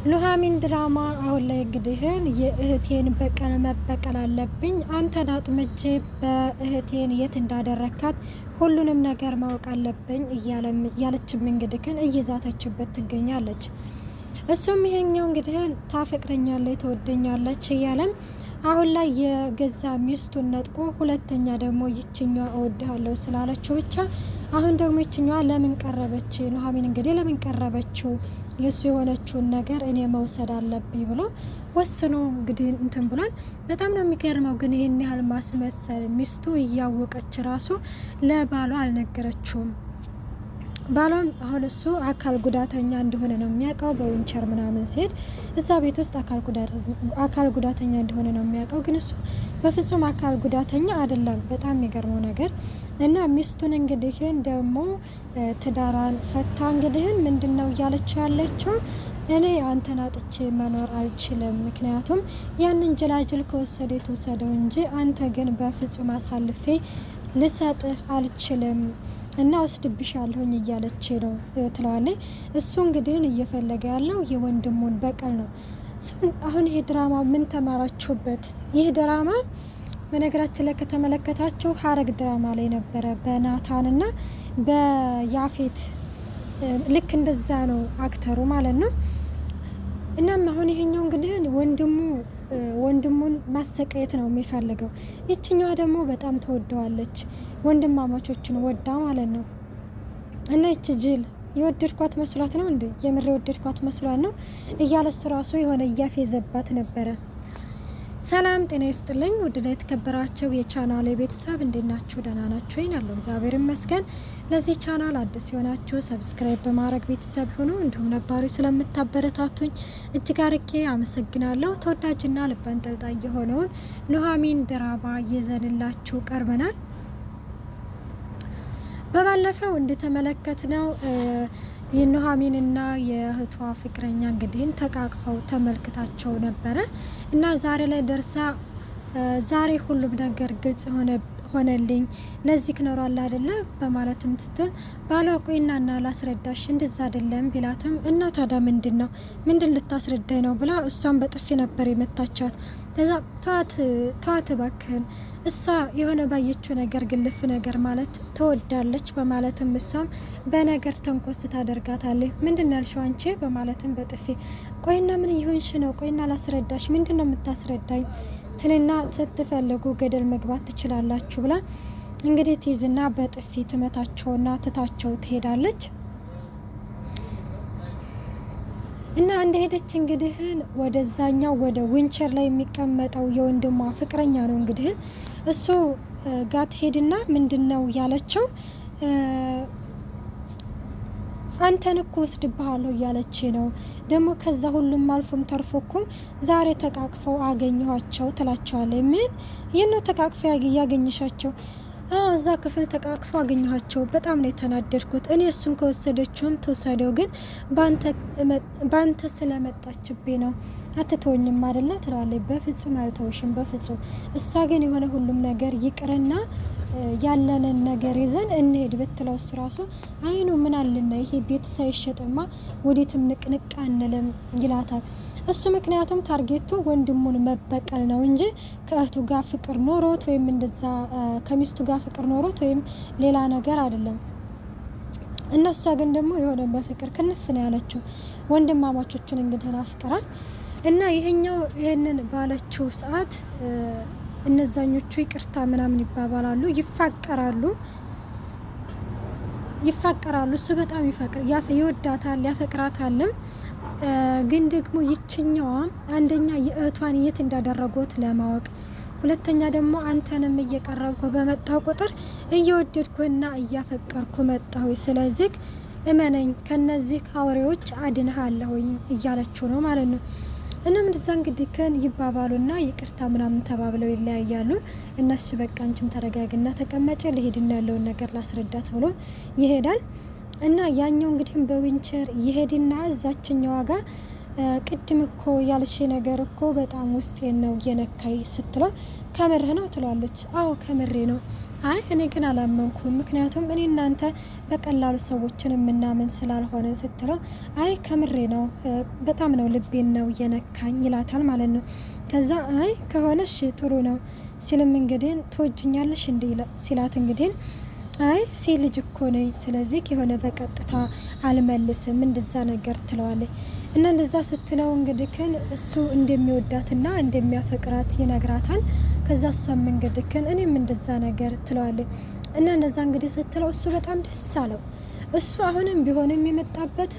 ኑሐሚን ድራማ አሁን ላይ እንግዲህን የእህቴን በቀል መበቀል አለብኝ፣ አንተን አጥምጄ በእህቴን የት እንዳደረካት ሁሉንም ነገር ማወቅ አለብኝ እያለችም እንግዲህን እየዛተችበት ትገኛለች። እሱም ይሄኛው እንግዲህን ታፈቅረኛለች ትወደኛለች እያለም አሁን ላይ የገዛ ሚስቱን ነጥቆ ሁለተኛ ደግሞ ይችኛዋ እወድሃለሁ ስላለችው ብቻ አሁን ደግሞ ይችኛዋ ለምን ቀረበች ኑሐሚን እንግዲህ ለምን ቀረበችው የሱ የሆነችውን ነገር እኔ መውሰድ አለብኝ ብሎ ወስኖ እንግዲህ እንትን ብሏል። በጣም ነው የሚገርመው ግን ይሄን ያህል ማስመሰል ሚስቱ እያወቀች ራሱ ለባሏ አልነገረችውም። ባሏም አሁን እሱ አካል ጉዳተኛ እንደሆነ ነው የሚያውቀው። በዊንቸር ምናምን ሲሄድ እዛ ቤት ውስጥ አካል ጉዳተኛ እንደሆነ ነው የሚያውቀው። ግን እሱ በፍጹም አካል ጉዳተኛ አይደለም። በጣም የሚገርመው ነገር እና ሚስቱን እንግዲህን ደግሞ ትዳሯን ፈታ እንግዲህን ምንድነው እያለችው ያለችው እኔ አንተን አጥቼ መኖር አልችልም፣ ምክንያቱም ያንን ጅላጅል ከወሰደ ትውሰደው እንጂ አንተ ግን በፍጹም አሳልፌ ልሰጥህ አልችልም እና ወስድብሻለሁኝ እያለች ነው ትለዋለች። እሱ እንግዲህ እየፈለገ ያለው የወንድሙን በቀል ነው። አሁን ይሄ ድራማ ምን ተማራችሁበት? ይህ ድራማ በነገራችን ላይ ከተመለከታችሁ ሀረግ ድራማ ላይ ነበረ በናታንና በያፌት ልክ እንደዛ ነው አክተሩ ማለት ነው። እናም አሁን ይሄኛው እንግዲህ ወንድሙን ማሰቃየት ነው የሚፈልገው። ይችኛዋ ደግሞ በጣም ተወደዋለች፣ ወንድማማቾችን ወዳ ማለት ነው። እና ይች ጅል የወደድኳት መስሏት ነው እንዴ? የምር የወደድኳት መስሏት ነው እያለ እሱ ራሱ የሆነ እያፌዘባት ነበረ። ሰላም ጤና ይስጥልኝ ውድና የተከበራችሁ የቻናል ቤተሰብ እንዴት ናችሁ? ደህና ናችሁ? ያለው እግዚአብሔር ይመስገን። ለዚህ ቻናል አዲስ የሆናችሁ ሰብስክራይብ በማድረግ ቤተሰብ ሆኖ እንዲሁም ነባሪ ስለምታበረታቱኝ እጅግ አርጌ አመሰግናለሁ። ተወዳጅና ልብ አንጠልጣይ የሆነውን ኑሐሚን ድራማ ይዘንላችሁ ቀርበናል። በባለፈው እንደተመለከትነው የኑሐሚንና የእህቷ ፍቅረኛ እንግዲህ ተቃቅፈው ተመልክታቸው ነበረ እና ዛሬ ላይ ደርሳ ዛሬ ሁሉም ነገር ግልጽ ሆነልኝ ለዚህ ክኖራል አይደለ በማለትም ስትል ባሏ ቆይና ላስረዳሽ እንደዛ አይደለም ቢላትም እና ታዲያ ምንድነው ምንድን ልታስረዳኝ ነው ብላ እሷን በጥፊ ነበር የመታቻት። ከዛ ተዋት እባክህን እሷ የሆነ ባየችው ነገር ግልፍ ነገር ማለት ትወዳለች በማለትም እሷም በነገር ተንኮስ ታደርጋታለች። ምንድን ያልሽው አንቺ በማለትም በጥፊ ቆይና ምን ይሆንሽ ነው ቆይና ላስረዳሽ ምንድነው የምታስረዳኝ ትልና ስትፈልጉ ገደል መግባት ትችላላችሁ ብላ እንግዲህ ትይዝና በጥፊ ትመታቸውና ትታቸው ትሄዳለች። እና እንደሄደች እንግዲህ ወደዛኛው ወደ ዊንቸር ላይ የሚቀመጠው የወንድሟ ፍቅረኛ ነው እንግዲህ እሱ ጋት ሄድና ምንድነው ያለችው አንተን እኮ ወስድብሃለሁ እያለች ነው ደግሞ ከዛ ሁሉም አልፎም ተርፎ እኮ ዛሬ ተቃቅፈው አገኘኋቸው ትላቸዋለች። ምን ይህን ነው ተቃቅፈው ያገኘሻቸው? እዛ ክፍል ተቃቅፈው አገኘኋቸው። በጣም ነው የተናደድኩት። እኔ እሱን ከወሰደችውም ተወሰደው ግን ባንተ ስለመጣችብኝ ነው። አትተወኝም አይደለ ትላለች። በፍጹም አልተውሽም በፍጹም። እሷ ግን የሆነ ሁሉም ነገር ይቅርና ያለንን ነገር ይዘን እንሄድ ብትለው እሱ ራሱ አይኑ ምን አለና ይሄ ቤት ሳይሸጥማ ወዴትም ንቅንቅ አንልም ይላታል። እሱ ምክንያቱም ታርጌቱ ወንድሙን መበቀል ነው እንጂ ከእህቱ ጋር ፍቅር ኖሮት ወይም እንደዛ ከሚስቱ ጋር ፍቅር ኖሮት ወይም ሌላ ነገር አይደለም። እነሷ ግን ደግሞ የሆነ በፍቅር ክንፍ ነው ያለችው። ወንድማማቾችን እንግዲህ አፍቅራ እና ይሄንን ባለችው ሰዓት እነዛኞቹ ይቅርታ ምናምን ይባባላሉ፣ ይፋቀራሉ። እሱ በጣም ይወዳታል ያፈቅራታልም። ግን ደግሞ ይችኛዋ አንደኛ የእህቷን የት እንዳደረጉት ለማወቅ፣ ሁለተኛ ደግሞ አንተንም እየቀረብኩ በመጣ ቁጥር እየወደድኩና እያፈቀርኩ መጣሁ። ስለዚህ እመነኝ ከነዚህ አውሬዎች አድንሃለሁኝ እያለችው ነው ማለት ነው። እናም እንደዛ እንግዲህ ይባባሉና ይቅርታ ምናምን ተባብለው ይለያያሉ። እነሱ በቃ አንቺም ተረጋግና ተቀመጭ ልሄድና ያለውን ነገር ላስረዳት ብሎ ይሄዳል። እና ያኛው እንግዲህ በዊንቸር ይሄድና እዛችኛዋ ጋር ቅድም እኮ ያልሽ ነገር እኮ በጣም ውስጤን ነው የነካይ ስትለው ከምርህ ነው ትለዋለች። አዎ ከምሬ ነው። አይ እኔ ግን አላመንኩም፣ ምክንያቱም እኔ እናንተ በቀላሉ ሰዎችን የምናምን ስላልሆነ ስትለው አይ ከምሬ ነው በጣም ነው ልቤን ነው የነካኝ ይላታል ማለት ነው። ከዛ አይ ከሆነሽ ጥሩ ነው ሲልም እንግዲህ ትወጅኛለሽ እንዴ ሲላት እንግዲህ አይ ሴት ልጅ እኮ ነኝ፣ ስለዚህ የሆነ በቀጥታ አልመልስም እንደዛ ነገር ትለዋለች። እና እንደዛ ስትለው እንግዲህ ግን እሱ እንደሚወዳትና እንደሚያፈቅራት ይነግራታል። ከዛ እሷም እንግዲህ ግን እኔም እንደዛ ነገር ትለዋለች። እና እንደዛ እንግዲህ ስትለው እሱ በጣም ደስ አለው። እሱ አሁንም ቢሆን የሚመጣበት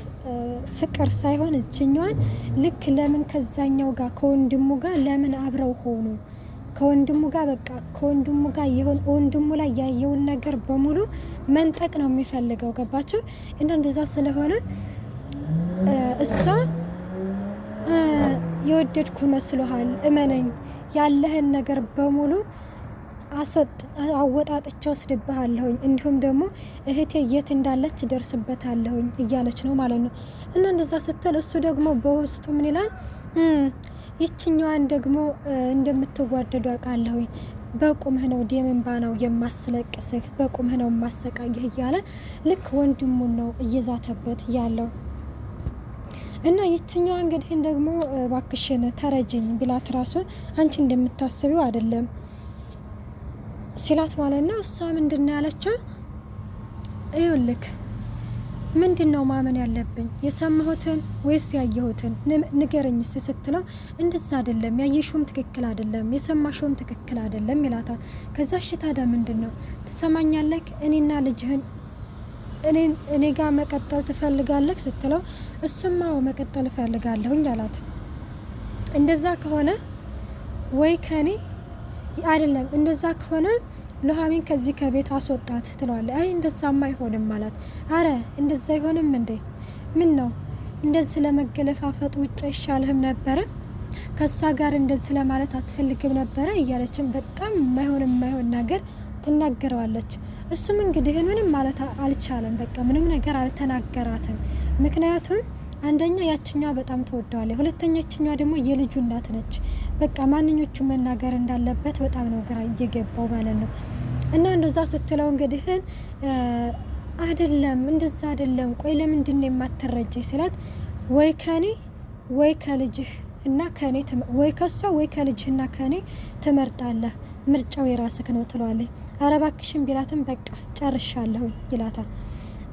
ፍቅር ሳይሆን እችኛዋን ልክ ለምን ከዛኛው ጋር ከወንድሙ ጋር ለምን አብረው ሆኑ ከወንድሙ ጋር በቃ ከወንድሙ ጋር የሆነ ወንድሙ ላይ ያየውን ነገር በሙሉ መንጠቅ ነው የሚፈልገው። ገባችሁ? እና እንደዛ ስለሆነ እሷ የወደድኩ መስሎሃል፣ እመነኝ ያለህን ነገር በሙሉ አወጣጥቼ ወስድብሃለሁኝ፣ እንዲሁም ደግሞ እህቴ የት እንዳለች ደርስበታለሁኝ እያለች ነው ማለት ነው። እና እንደዛ ስትል እሱ ደግሞ በውስጡ ምን ይላል? ይችኛዋን ደግሞ እንደምትዋደዱ አውቃለሁኝ፣ በቁምህ ነው ደምንባ ነው የማስለቅስህ፣ በቁምህ ነው የማሰቃይህ እያለ ልክ ወንድሙን ነው እየዛተበት ያለው። እና ይችኛዋ እንግዲህ ደግሞ ባክሽን ተረጅኝ ቢላት ራሱ አንቺ እንደምታስቢው አይደለም ሲላት ማለት ነው። እሷ ምንድን ያለችው? ይኸውልህ ምንድን ነው ማመን ያለብኝ የሰማሁትን ወይስ ያየሁትን ንገረኝ ስትለው እንደዛ አይደለም፣ ያየሽውም ትክክል አይደለም፣ የሰማሽውም ትክክል አይደለም ይላታል። ከዛ እሺ ታዲያ ምንድን ነው ትሰማኛለህ? እኔና ልጅህን እኔ ጋር መቀጠል ትፈልጋለህ ስትለው እሱማ መቀጠል እፈልጋለሁኝ አላት። እንደዛ ከሆነ ወይ ከኔ አይደለም፣ እንደዛ ከሆነ ኑሐሚን ከዚህ ከቤት አስወጣት ትለዋለች። አይ እንደዛማ አይሆንም ማለት። አረ እንደዛ አይሆንም እንዴ? ምን ነው እንደዚህ ለመገለፋፈጥ ውጭ ይሻልህም ነበረ? ከሷ ጋር እንደዚህ ለማለት አትፈልግም ነበረ? እያለችም በጣም የማይሆን ነገር ትናገረዋለች። እሱም እንግዲህ ምንም ማለት አልቻለም። በቃ ምንም ነገር አልተናገራትም። ምክንያቱም አንደኛ ያችኛዋ በጣም ተወደዋለች፣ ሁለተኛ ያችኛዋ ደግሞ የልጁ እናት ነች። በቃ ማንኞቹ መናገር እንዳለበት በጣም ነው ግራ እየገባው ማለት ነው። እና እንደዛ ስትለው እንግዲህ አይደለም እንደዛ አይደለም፣ ቆይ ለምንድን ነው የማትረጂ ሲላት ወይ ከኔ ወይ ከልጅህ እና ከኔ ወይ ከሷ ወይ ከልጅህና ከኔ ትመርጣለህ፣ ምርጫው የራስክ ነው ትለዋለች። አረ እባክሽን ቢላትም በቃ ጨርሻለሁ ይላታል።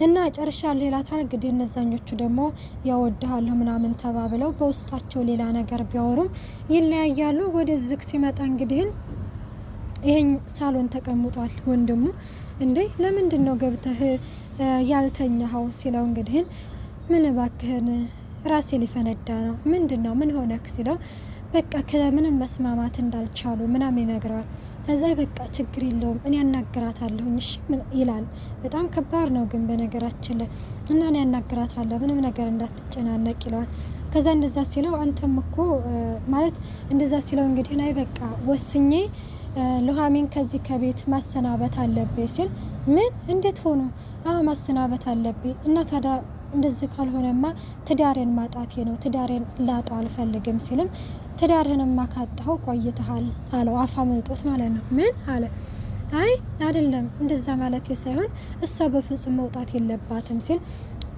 እና ጨርሻለሁ ይላታል። እንግዲህ እነዛኞቹ ደግሞ ያወድሃለሁ ምናምን ተባብለው በውስጣቸው ሌላ ነገር ቢያወሩም ይለያያሉ። ወደ ዝግ ሲመጣ እንግዲህ ይሄን ሳሎን ተቀምጧል ወንድሙ። እንዴ ለምንድን ነው ገብተህ ያልተኛኸው ሲለው እንግዲህ ምን እባክህን ራሴ ሊፈነዳ ነው። ምንድን ነው ምን ሆነክ ሲለው በቃ ከምንም መስማማት እንዳልቻሉ ምናምን ይነግረዋል። ከዛ በቃ ችግር የለውም እኔ ያናግራታለሁኝ እሺ ይላል። በጣም ከባድ ነው ግን በነገራችን ላይ እና እኔ ያናግራታለሁ ምንም ነገር እንዳትጨናነቅ ይለዋል። ከዛ እንደዛ ሲለው አንተም እኮ ማለት እንደዛ ሲለው እንግዲህ ናይ በቃ ወስኜ ኑሐሚን ከዚህ ከቤት ማሰናበት አለብኝ ሲል ምን እንዴት ሆኖ? አዎ ማሰናበት አለብኝ እና ታዲያ እንደዚህ ካልሆነማ ትዳሬን ማጣቴ ነው፣ ትዳሬን ላጣው አልፈልግም ሲልም ትዳርህንማ ካጣኸው ቆይተሃል አለው። አፋ መልጦት ማለት ነው። ምን አለ? አይ አይደለም እንደዛ ማለት ሳይሆን እሷ በፍጹም መውጣት የለባትም ሲል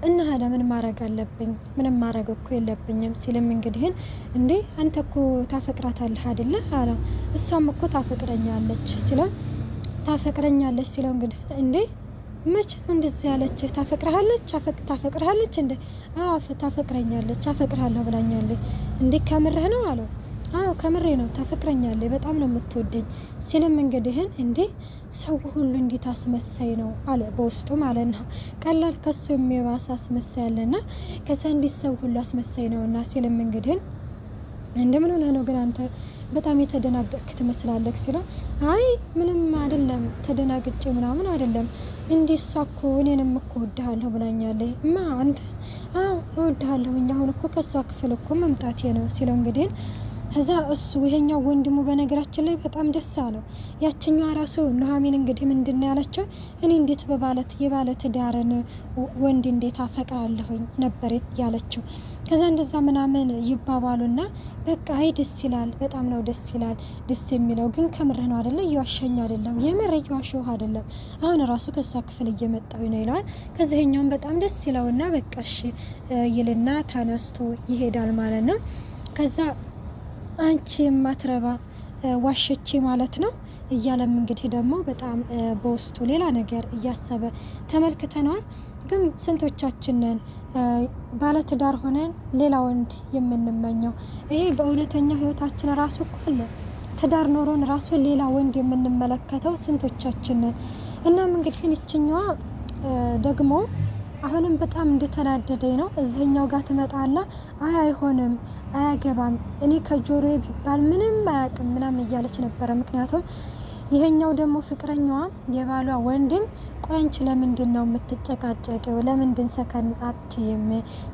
እና ሀደ ምን ማድረግ አለብኝ? ምንም ማድረግ እኮ የለብኝም ሲልም እንግዲህ እንዴ አንተ እኮ ታፈቅራታለህ አይደለ አለው። እሷም እኮ ታፈቅረኛለች ሲለው እንግዲህ እንዴ መቼ ነው እንደዚህ ያለች? ታፈቅርሃለች እንዴ? አዎ ታፈቅረኛለች፣ አፈቅርሃለሁ ብላኛለች። እንዴ ከምርህ ነው አለው። አዎ ከምሬ ነው፣ ታፈቅረኛለች፣ በጣም ነው የምትወደኝ ሲልም እንግዲህን እንዴ ሰው ሁሉ እንዴት አስመሳይ ነው አለ በውስጡ ማለት ነው። ቀላል ከሱ የሚባስ አስመሳይ አለና ከዛ እንዴት ሰው ሁሉ አስመሳይ ነውና ሲልም እንግዲህን እንደምን ሆነ ነው ግን አንተ በጣም የተደናገጥክ ትመስላለህ ሲለው አይ ምንም አይደለም ተደናግጬ ምናምን አይደለም እንዲህ ሳኮ እኔንም እኮ እወድሃለሁ ብላኛለች። አንተ? አዎ እወድሃለሁ፣ አሁን እኮ ከሷ ክፍል እኮ መምጣቴ ነው ሲለው እንግዲህ ከዛ እሱ ይሄኛው ወንድሙ በነገራችን ላይ በጣም ደስ አለው። ያችኛዋ ራሱ ኑሐሚን እንግዲህ ምንድነው ያለችው? እኔ እንዴት የባለ ትዳርን ወንድ እንዴት አፈቅራለሁኝ ነበር ያለችው። ከዛ እንደዛ ምናምን ይባባሉና በቃ አይ ደስ ይላል፣ በጣም ነው ደስ ይላል። ደስ የሚለው ግን ከምርህ ነው አይደለ? እየዋሸኝ አይደለም፣ የምር እየዋሸሁ አይደለም። አሁን ራሱ ከሷ ክፍል እየመጣሁ ነው ይለዋል። ከዚህኛውም በጣም ደስ ይለውና በቃሽ ይልና ተነስቶ ይሄዳል ማለት ነው። ከዛ አንቺ የማትረባ ዋሸቼ ማለት ነው እያለም እንግዲህ ደግሞ በጣም በውስጡ ሌላ ነገር እያሰበ ተመልክተነዋል። ግን ስንቶቻችንን ባለትዳር ሆነን ሌላ ወንድ የምንመኘው? ይሄ በእውነተኛ ህይወታችን ራሱ እኮ አለ። ትዳር ኖሮን ራሱ ሌላ ወንድ የምንመለከተው ስንቶቻችንን? እናም እንግዲህ ይችኛዋ ደግሞ አሁንም በጣም እንደተናደደኝ ነው። እዚህኛው ጋር ትመጣላ። አይ አይሆንም፣ አያገባም፣ እኔ ከጆሮዬ ቢባል ምንም አያውቅም ምናምን እያለች ነበረ። ምክንያቱም ይሄኛው ደግሞ ፍቅረኛዋ የባሏ ወንድም ቆይ አንቺ ለምንድን ነው የምትጨቃጨቂው? ለምንድን ሰከን አትይም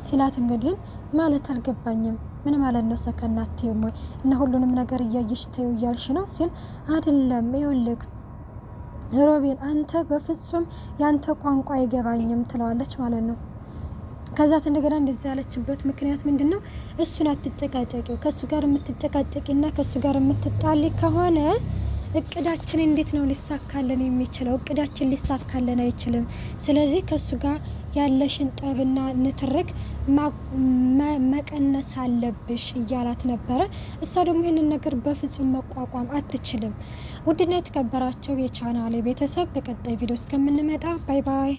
ሲላት እንግዲህ ማለት አልገባኝም፣ ምን ማለት ነው ሰከን አትይም ወይ? እና ሁሉንም ነገር እያየሽ ተይው እያልሽ ነው ሲል አይደለም ይኸውልህ ሮቤል አንተ በፍጹም ያንተ ቋንቋ አይገባኝም ትለዋለች ማለት ነው። ከዛ እንደገና እንደዚህ ያለችበት ምክንያት ምንድነው? እሱን አትጨቃጨቂው። ከሱ ጋር የምትጨቃጨቂና ከሱ ጋር የምትጣሊ ከሆነ እቅዳችን እንዴት ነው ሊሳካለን የሚችለው? እቅዳችን ሊሳካለን አይችልም። ስለዚህ ከሱ ጋር ያለሽን ጠብና ንትርክ መቀነስ አለብሽ እያላት ነበረ። እሷ ደግሞ ይህንን ነገር በፍጹም መቋቋም አትችልም። ውድና የተከበራቸው የቻናሌ ቤተሰብ በቀጣይ ቪዲዮ እስከምንመጣ ባይ ባይ።